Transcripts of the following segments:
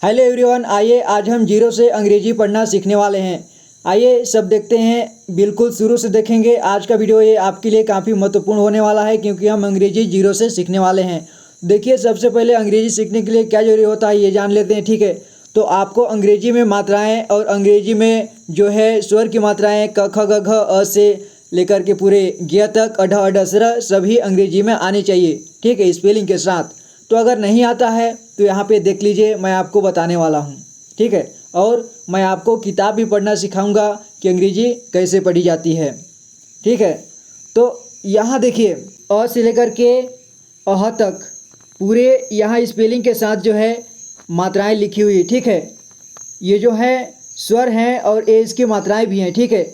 Hello everyone, आइए आज हम जीरो से अंग्रेजी पढ़ना सीखने वाले हैं। आइए सब देखते हैं, बिल्कुल शुरू से देखेंगे। आज का वीडियो ये आपके लिए काफ़ी महत्वपूर्ण होने वाला है क्योंकि हम अंग्रेजी जीरो से सीखने वाले हैं। देखिए, सबसे पहले अंग्रेजी सीखने के लिए क्या जरूरी होता है ये जान लेते हैं, ठीक है। तो आपको अंग्रेजी में मात्राएँ और अंग्रेजी में जो है स्वर की मात्राएँ क ख ग घ अ से लेकर के पूरे ज्ञ तक अढ अढ स्र सभी अंग्रेजी में आनी चाहिए, ठीक है, स्पेलिंग के साथ। तो अगर नहीं आता है तो यहाँ पे देख लीजिए, मैं आपको बताने वाला हूँ, ठीक है। और मैं आपको किताब भी पढ़ना सिखाऊंगा कि अंग्रेजी कैसे पढ़ी जाती है, ठीक है। तो यहाँ देखिए, अ से लेकर के अह तक पूरे यहाँ स्पेलिंग के साथ जो है मात्राएं लिखी हुई, ठीक है। ये जो है स्वर हैं और ये इसकी मात्राएं भी हैं, ठीक है।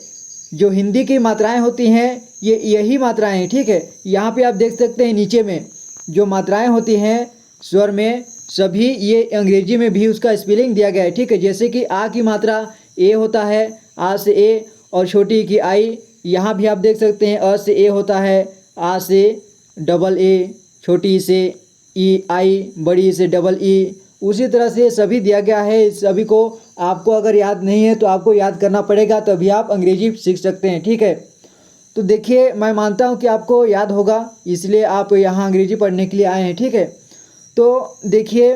जो हिंदी की मात्राएं होती हैं ये यही मात्राएं हैं, ठीक है। यहाँ पे आप देख सकते हैं नीचे में जो मात्राएं होती हैं स्वर में सभी ये अंग्रेजी में भी उसका स्पेलिंग दिया गया है, ठीक है। जैसे कि आ की मात्रा ए होता है, आ से ए, और छोटी की आई। यहाँ भी आप देख सकते हैं अ से ए होता है, आ से डबल ए, छोटी से ई आई, बड़ी से डबल ई। उसी तरह से सभी दिया गया है। सभी को आपको अगर याद नहीं है तो आपको याद करना पड़ेगा, तभी आप अंग्रेजी सीख सकते हैं, ठीक है। तो देखिए, मैं मानता हूँ कि आपको याद होगा, इसलिए आप यहाँ अंग्रेजी पढ़ने के लिए आए हैं, ठीक है। तो देखिए,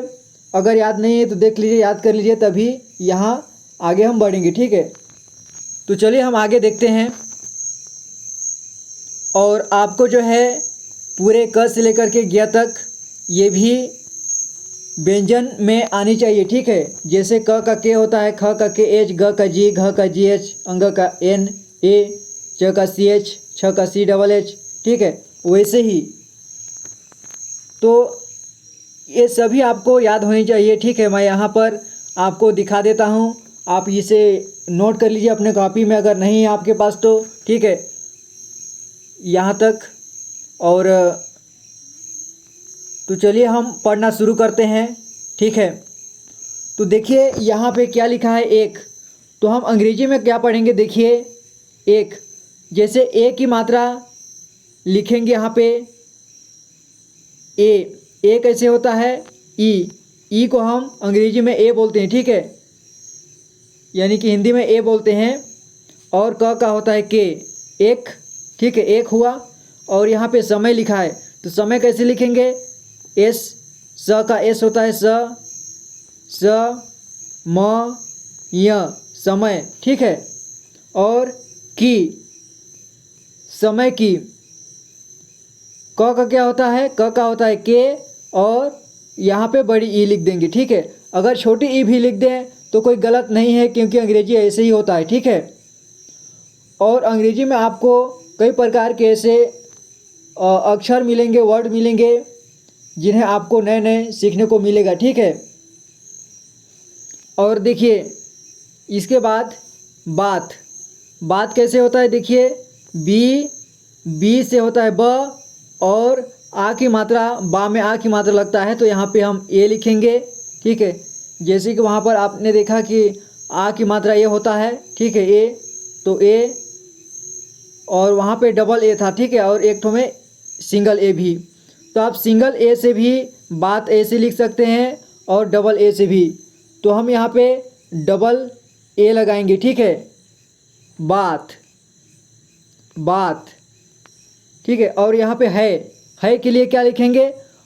अगर याद नहीं है तो देख लीजिए, याद कर लीजिए, तभी यहाँ आगे हम बढ़ेंगे, ठीक है। तो चलिए हम आगे देखते हैं। और आपको जो है पूरे क से लेकर के ज्ञ तक ये भी व्यंजन में आनी चाहिए, ठीक है। जैसे क का के होता है, ख का के एच, ग का जी, घ का जी एच, अंग का एन ए, च का सी एच, छ का सी डबल एच, ठीक है। वैसे ही तो ये सभी आपको याद होनी चाहिए, ठीक है। मैं यहाँ पर आपको दिखा देता हूँ, आप इसे नोट कर लीजिए अपने कॉपी में, अगर नहीं है आपके पास तो, ठीक है, यहाँ तक। और तो चलिए हम पढ़ना शुरू करते हैं, ठीक है। तो देखिए यहाँ पे क्या लिखा है, एक। तो हम अंग्रेजी में क्या पढ़ेंगे, देखिए, एक। जैसे ए की मात्रा लिखेंगे यहाँ पे, ए कैसे होता है, ई को हम अंग्रेजी में ए बोलते हैं, ठीक है, यानी कि हिंदी में ए बोलते हैं। और क का होता है के, एक, ठीक है, एक हुआ। और यहाँ पे समय लिखा है, तो समय कैसे लिखेंगे, एस, स का एस होता है स म य, समय, ठीक है। और की, समय की, क का क्या होता है, क का होता है के, और यहाँ पे बड़ी ई लिख देंगे, ठीक है। अगर छोटी ई भी लिख दें तो कोई गलत नहीं है, क्योंकि अंग्रेजी ऐसे ही होता है, ठीक है। और अंग्रेजी में आपको कई प्रकार के ऐसे अक्षर मिलेंगे, वर्ड मिलेंगे, जिन्हें आपको नए नए सीखने को मिलेगा, ठीक है। और देखिए इसके बाद बात कैसे होता है, देखिए, बी से होता है ब, और आ की मात्रा, बा में आ की मात्रा लगता है, तो यहाँ पे हम ए लिखेंगे, ठीक है। जैसे कि वहाँ पर आपने देखा कि आ की मात्रा ए होता है, ठीक है, ए, तो ए, और वहाँ पे डबल ए था, ठीक है, और एक ठो में सिंगल ए भी। तो आप सिंगल ए से भी बात ऐसे लिख सकते हैं और डबल ए से भी। तो हम यहाँ पे डबल ए लगाएंगे, ठीक है, बात, ठीक है। और यहाँ पे है के लिए क्या लिखेंगे,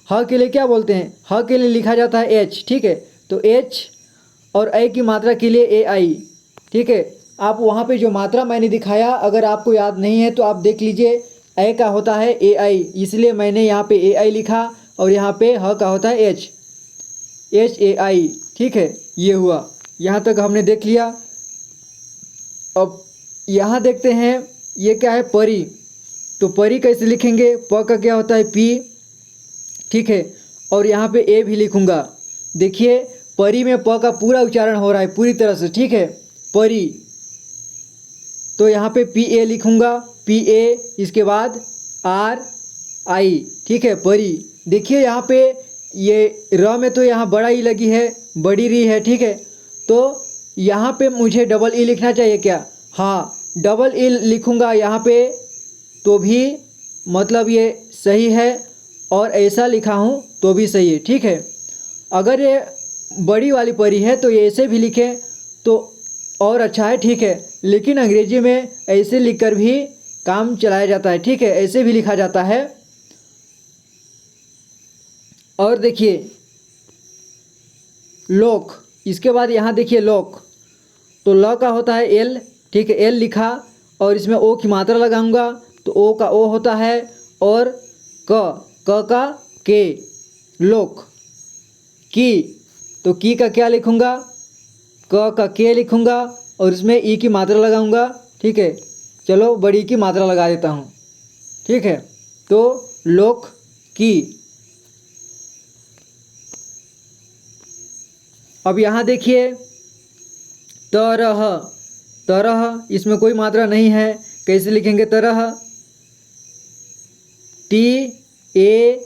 ह के लिए क्या बोलते हैं, ह के लिए लिखा जाता है एच, ठीक है। तो एच, और ए की मात्रा के लिए ए आई, ठीक है। आप वहाँ पे जो मात्रा मैंने दिखाया, अगर आपको याद नहीं है तो आप देख लीजिए, ए का होता है ए आई, इसलिए मैंने यहाँ पे ए आई लिखा, और यहाँ पे ह का होता है एच ए आई, ठीक है। ये हुआ, यहाँ तक हमने देख लिया। अब यहाँ देखते हैं ये क्या है, परी। तो परी कैसे लिखेंगे, प का क्या होता है पी, ठीक है, और यहाँ पे ए भी लिखूंगा। देखिए परी में प का पूरा उच्चारण हो रहा है पूरी तरह से, ठीक है, परी। तो यहाँ पे पी ए लिखूंगा, पी ए, इसके बाद आर आई, ठीक है, परी। देखिए यहाँ पे ये र में तो यहाँ बड़ा ई लगी है, बड़ी री है, ठीक है। तो यहाँ पे मुझे डबल ई लिखना चाहिए क्या, हाँ, डबल ई लिखूंगा यहाँ पे, तो भी मतलब ये सही है, और ऐसा लिखा हूँ तो भी सही है, ठीक है। अगर ये बड़ी वाली परी है तो ये ऐसे भी लिखें तो और अच्छा है, ठीक है। लेकिन अंग्रेजी में ऐसे लिखकर भी काम चलाया जाता है, ठीक है, ऐसे भी लिखा जाता है। और देखिए लोक, इसके बाद यहाँ देखिए लोक, तो ल का होता है एल, ठीक है, एल लिखा और इसमें ओ की मात्रा लगाऊंगा तो ओ का ओ होता है और क का के, लोक। की, तो की का क्या लिखूंगा, क का के लिखूंगा और इसमें ई की मात्रा लगाऊंगा, ठीक है। चलो बड़ी की मात्रा लगा देता हूँ, ठीक है। तो लोक की। अब यहाँ देखिए तरह, तरह इसमें कोई मात्रा नहीं है, कैसे लिखेंगे तरह, TARAH।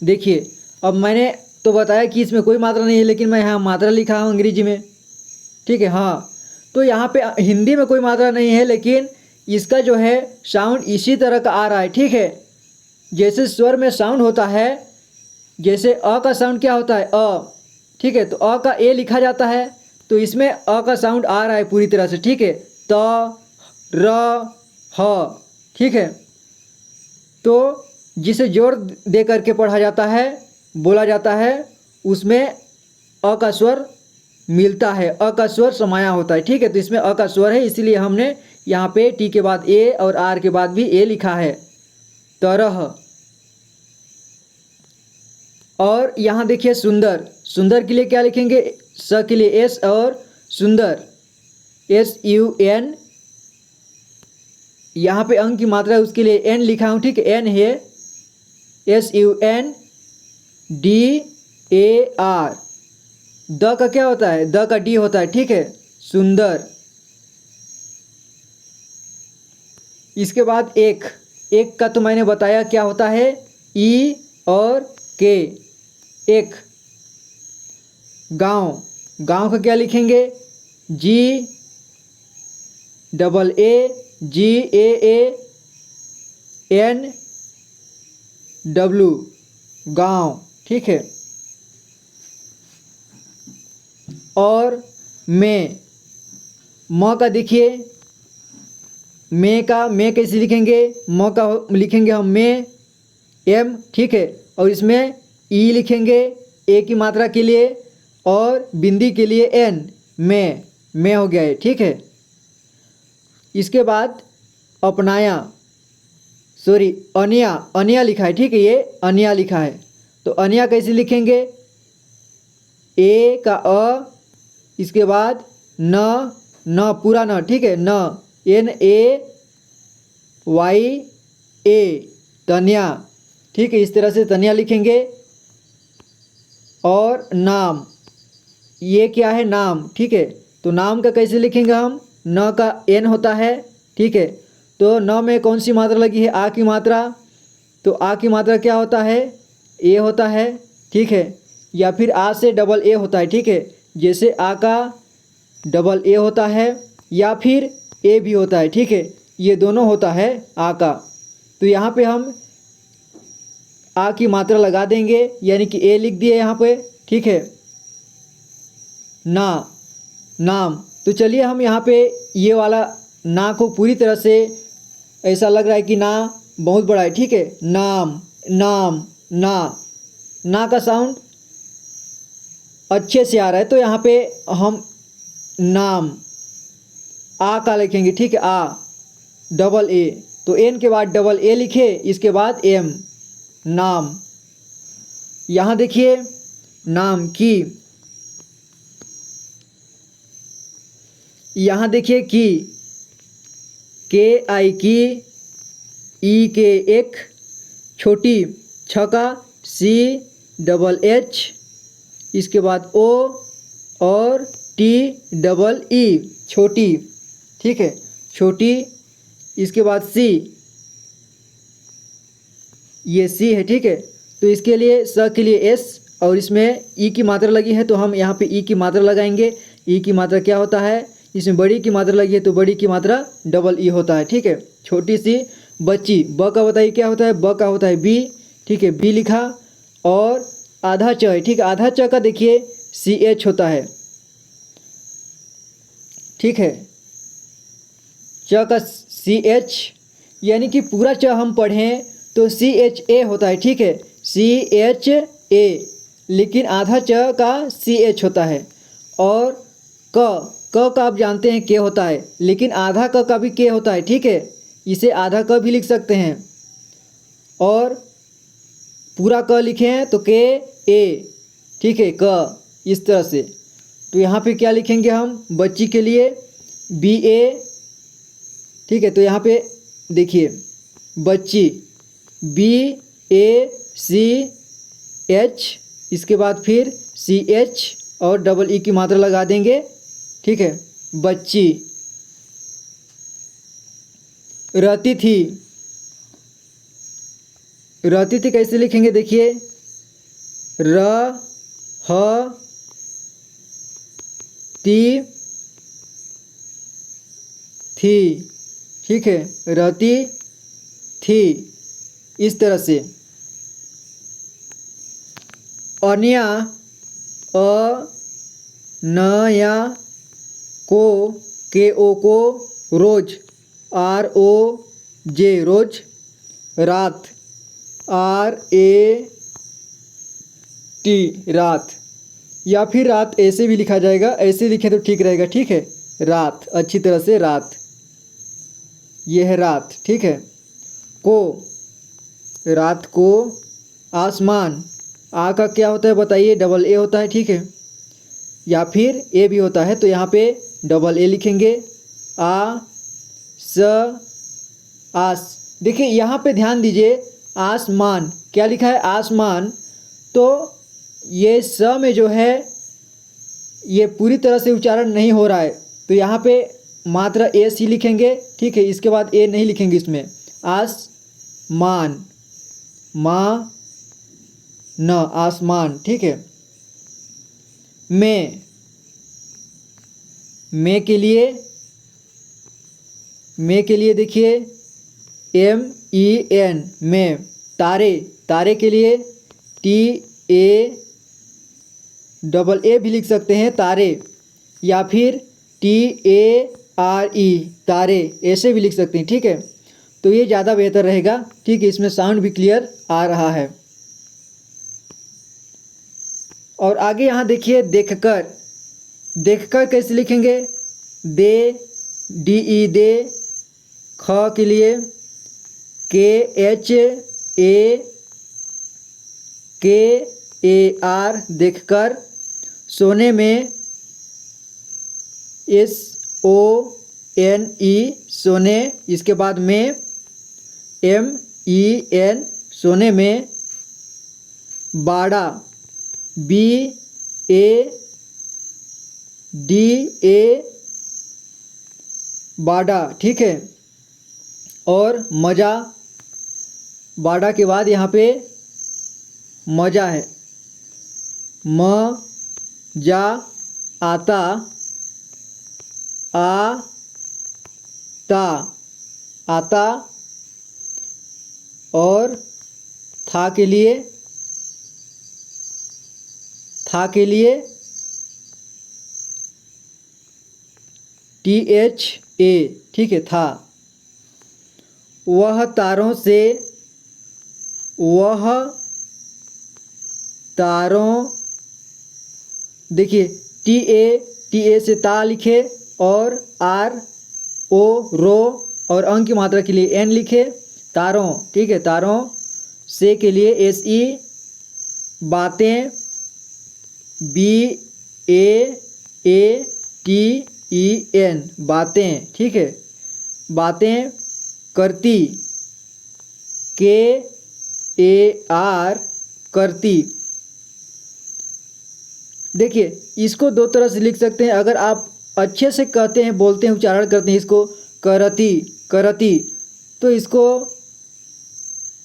देखिए अब मैंने तो बताया कि इसमें कोई मात्रा नहीं है, लेकिन मैं यहाँ मात्रा लिखा हूँ अंग्रेजी में, ठीक है। हाँ, तो यहाँ पे हिंदी में कोई मात्रा नहीं है, लेकिन इसका जो है साउंड इसी तरह का आ रहा है, ठीक है। जैसे स्वर में साउंड होता है, जैसे अ का साउंड क्या होता है अ, ठीक है, तो अ का ए लिखा जाता है, तो इसमें अ का साउंड आ रहा है पूरी तरह से, ठीक है। त र ह, ठीक है। तो जिसे जोर दे करके पढ़ा जाता है, बोला जाता है, उसमें अ का स्वर मिलता है, अ का स्वर समाया होता है, ठीक है। तो इसमें अ का स्वर है, इसीलिए हमने यहाँ पे टी के बाद ए और आर के बाद भी ए लिखा है, तरह। और यहाँ देखिए सुंदर, सुंदर के लिए क्या लिखेंगे, स के लिए एस और सुंदर SUN, यहाँ पे अंक की मात्रा है उसके लिए एन लिखा हूँ, ठीक है, एन है, SUNDAR। द का क्या होता है, द का डी होता है, ठीक है, सुंदर। इसके बाद एक, एक का तो मैंने बताया क्या होता है, ई और के, एक। गांव, गांव का क्या लिखेंगे, GAAANW, गांव, ठीक है। और मैं, म का देखिए, मैं का मैं कैसे लिखेंगे, म का लिखेंगे हम मैं, एम, ठीक है, और इसमें ई लिखेंगे ए की मात्रा के लिए और बिंदी के लिए एन, मैं हो गया है, ठीक है। इसके बाद अपनाया, सॉरी अनिया, अनिया लिखा है, ठीक है, ये अनिया लिखा है, तो अनिया कैसे लिखेंगे, ए का अ, इसके बाद न पूरा न, ठीक है, NAYA, तनिया, ठीक है, इस तरह से तनिया लिखेंगे। और नाम, ये क्या है, नाम, ठीक है, तो नाम का कैसे लिखेंगे हम, न का एन होता है, ठीक है, तो न में कौन सी मात्रा लगी है, आ की मात्रा, तो आ की मात्रा क्या होता है, ए होता है, ठीक है, या फिर आ से डबल ए होता है, ठीक है, जैसे आ का डबल ए होता है या फिर ए भी होता है, ठीक है, ये दोनों होता है आ का। तो यहाँ पे हम आ की मात्रा लगा देंगे, यानी कि ए लिख दिए यहाँ पे, ठीक है, ना, नाम। तो चलिए हम यहाँ पे ये वाला ना को पूरी तरह से, ऐसा लग रहा है कि ना बहुत बड़ा है, ठीक है, नाम, नाम, ना का साउंड अच्छे से आ रहा है, तो यहाँ पे हम नाम, आ का लिखेंगे, ठीक है, आ डबल ए, तो एन के बाद डबल ए लिखे, इसके बाद एम, नाम। यहाँ देखिए नाम की, यहाँ देखिए की, KI की, ई के एक, छोटी छका, CHH, इसके बाद O और TEE, छोटी, ठीक है, छोटी, इसके बाद C, ये C है, ठीक है, तो इसके लिए स के लिए S और इसमें ई की मात्रा लगी है, तो हम यहाँ पे ई की मात्रा लगाएंगे। ई की मात्रा क्या होता है, इसमें बड़ी की मात्रा लगी है तो बड़ी की मात्रा डबल ई होता है, ठीक है। छोटी सी बच्ची, ब का बताइए क्या होता है, ब का होता है बी, ठीक है, बी लिखा। और आधा च है, ठीक है। आधा च का देखिए CH होता है, ठीक है। च का CH, यानी कि पूरा च हम पढ़ें तो CHA होता है, ठीक है, CHA, लेकिन आधा च का CH होता है। और क का आप जानते हैं के होता है, लेकिन आधा क का भी के होता है, ठीक है। इसे आधा क भी लिख सकते हैं। और पूरा क लिखे हैं तो के ए, ठीक है, क, इस तरह से। तो यहाँ पे क्या लिखेंगे हम बच्ची के लिए BA, ठीक है। तो यहाँ पे देखिए बच्ची BACH, इसके बाद फिर CH और डबल E की मात्रा लगा देंगे, ठीक है। बच्ची। रहती थी, रहती थी कैसे लिखेंगे देखिए, र ह ती थी, ठीक है, रहती थी, इस तरह से। अन्या, नया, को, KO को, रोज, ROJ, रोज। रात, RAT, रात, या फिर रात ऐसे भी लिखा जाएगा, ऐसे लिखे तो ठीक रहेगा, ठीक है। रात, अच्छी तरह से रात, यह है रात, ठीक है। को, रात को। आसमान, आ का क्या होता है बताइए, डबल ए होता है, ठीक है, या फिर ए भी होता है, तो यहाँ पे डबल ए लिखेंगे। आस, देखिए यहाँ पे ध्यान दीजिए, आसमान क्या लिखा है, आसमान। तो ये स में जो है ये पूरी तरह से उच्चारण नहीं हो रहा है, तो यहाँ पे मात्र ए सी लिखेंगे, ठीक है। इसके बाद ए नहीं लिखेंगे इसमें। आसमान, माँ न, आसमान, ठीक है। मैं के लिए देखिए MEN, में। तारे, तारे के लिए TAEE भी लिख सकते हैं, तारे, या फिर TARE, तारे, ऐसे भी लिख सकते हैं, ठीक है। तो ये ज़्यादा बेहतर रहेगा, ठीक है, इसमें साउंड भी क्लियर आ रहा है। और आगे यहाँ देखिए देखकर, देखकर कैसे लिखेंगे, दे, DE, दे। ख के लिए KHAKAR, देखकर। सोने में SONE, सोने, इसके बाद में MEN, सोने में। बाड़ा, BADA, बाड़ा, ठीक है। और मज़ा, बाड़ा के बाद यहाँ पे मज़ा है, जा, आता, आता। और था के लिए THA, ठीक है, था। वह तारों देखिए TA से ता लिखे, और RO, रो, और अंक की मात्रा के लिए N लिखे, तारों, ठीक है। तारों से के लिए SE, बातें, BAATEN, बातें, ठीक है। बातें करती, KAR, करती। देखिए इसको दो तरह से लिख सकते हैं, अगर आप अच्छे से कहते हैं, बोलते हैं, उच्चारण करते हैं इसको करती, करती, तो इसको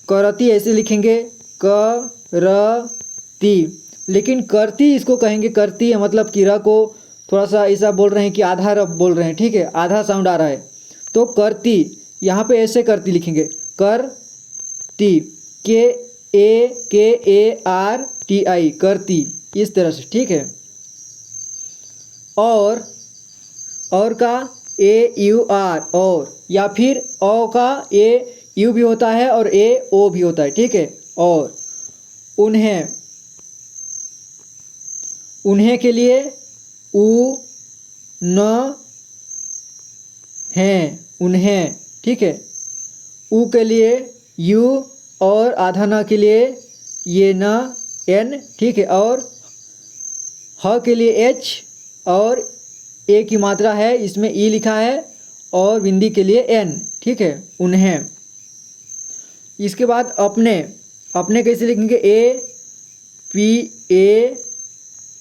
करती ऐसे लिखेंगे, करती। लेकिन करती इसको कहेंगे, करती है मतलब कि र को थोड़ा सा ऐसा बोल रहे हैं कि आधा र बोल रहे हैं, ठीक है, आधा साउंड आ रहा है, तो करती, यहाँ पे ऐसे करती लिखेंगे, करती, AKARTI करती, इस तरह से, ठीक है। और का AUR और, या फिर औ का AU भी होता है और AO भी होता है, ठीक है। और उन्हें के लिए उ न हैं, उन्हें, ठीक है। उ के लिए U और आधा न के लिए ये न N, ठीक है। और ह के लिए H और ए की मात्रा है, इसमें ई लिखा है, और बिंदी के लिए N, ठीक है। उन्हें। इसके बाद अपने कैसे लिखेंगे?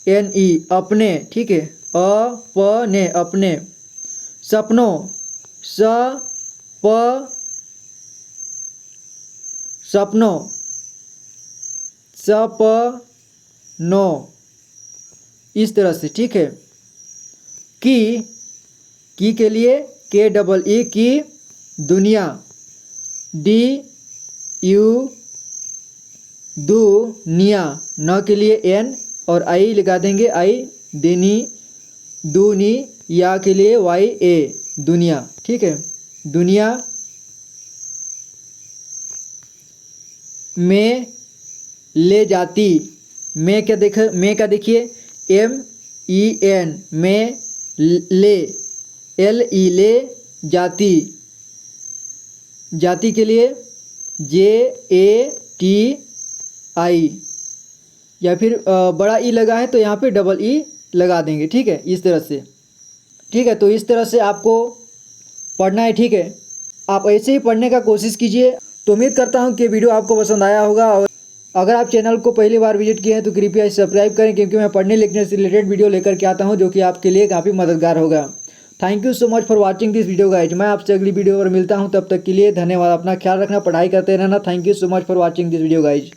APANE अपने, ठीक है। अपने, अपने। सपनों, सपनों, सपनों, इस तरह से, ठीक है। की के लिए KEE की, दुनिया, DU दुनिया, न के लिए N और आई लगा देंगे, आई देनी, दूनी, या के लिए YA दुनिया, ठीक है। दुनिया में ले जाती, मैं क्या देखिए MEN में, ले LE ले जाती, जाति के लिए JATI, या फिर बड़ा ई लगा है तो यहाँ पे डबल ई लगा देंगे, ठीक है, इस तरह से, ठीक है। तो इस तरह से आपको पढ़ना है, ठीक है। आप ऐसे ही पढ़ने का कोशिश कीजिए। तो उम्मीद करता हूँ कि वीडियो आपको पसंद आया होगा, और अगर आप चैनल को पहली बार विजिट किए हैं तो कृपया सब्सक्राइब करें, क्योंकि मैं पढ़ने लिखने से रिलेटेड वीडियो लेकर के आता हूँ जो कि आपके लिए काफ़ी मददगार होगा। Thank you so much for watching this video guys. मैं आपसे अगली वीडियो पर मिलता हूँ, तब तक के लिए धन्यवाद। अपना ख्याल रखना, पढ़ाई करते रहना। Thank you so much for watching this video guys.